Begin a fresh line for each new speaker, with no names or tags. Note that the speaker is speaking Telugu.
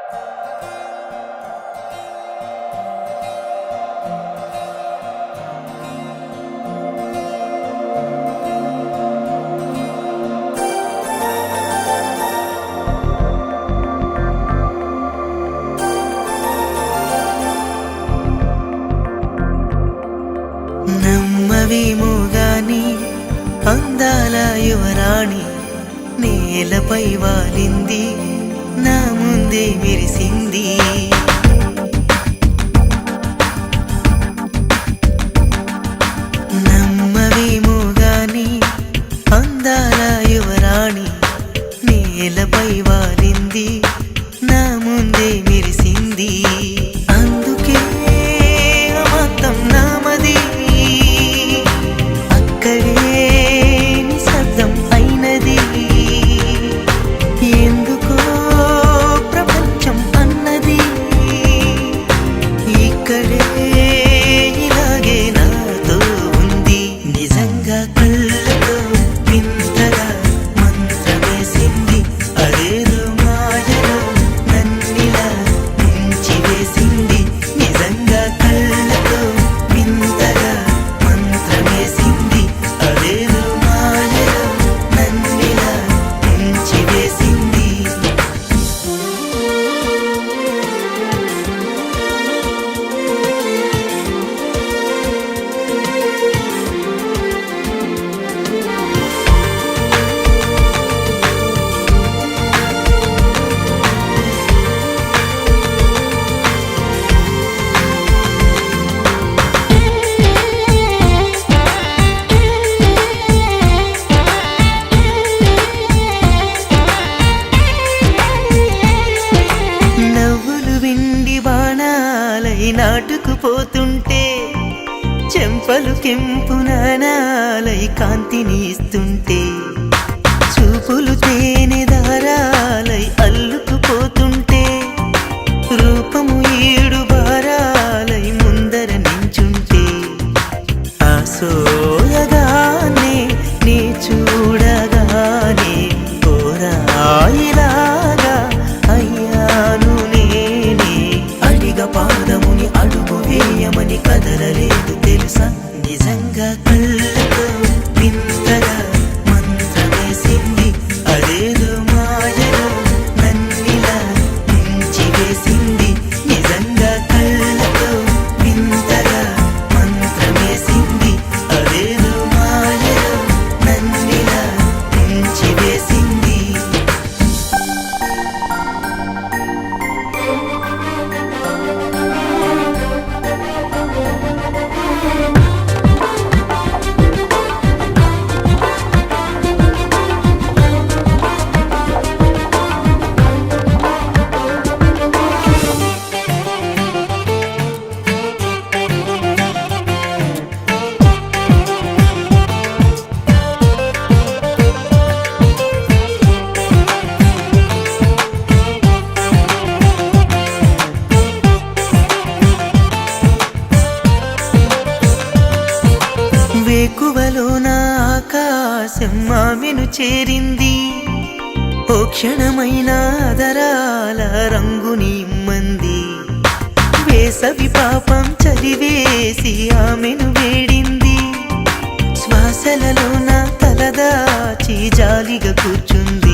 నమ్మవేమో గాని అందాల యువరాణి నేలపై వాలింది, నా ముందే మెరిసింది. నమ్మవేమో గాని అందాల యువరాణి నేలపై వాలింది, నా ముందే మెరిసింది. అందుకే అమాంతం నామది, అక్కడే నిశ్శబ్దం అయినది. ఎందుకో ప్రపంచం అన్నది ఇక్కడే ఇలాగే నాతో ఉంది. నిజంగా కళ్ళతో వింతగా మంత్రమేసింది, అదేదో మాయలో నన్నిలా ముంచివేసింది. నిజంగా కళ్ళతో వింతగా మంత్రమేసింది, అదేదో మాయలో నన్నిలా ముంచివేసింది. నవ్వులు విండి బాణాలై నాటుకుపోతుంటే, చెంపలు కెంపు నాణాలై కాంతిని ఇస్తుంటే, చూపులు తేనె దారాలై అల్లుకుపోతుంటే, రూపము ఏడు బారాలై ముందర నించుంటే, ఆ సోయగానే నీ చూడగానే ఓరాయిలాగా అయ్యాను నేనే. అడిగ పాదముని అడుగు వేయమని కదలలేదు తెలుసా. నిజంగా కళ్ళతో వింతగా మంత్రమేసింది, అదేదో మాయలో నన్నిలా ముంచివేసింది. నిజంగా కళ్ళతో వింతగా మంత్రమేసింది, అదేదో మాయలో నన్నిలా ముంచివేసింది. వేకువలో నా ఆకాశం ఆమెను చేరింది, ఓ క్షణమైన ఆదరాల రంగుని ఇమ్మంది. వేసవి పాపం చలివేసి ఆమెను వేడింది, శ్వాసలలో నా తలదాచి జాలిగా కూర్చుంది.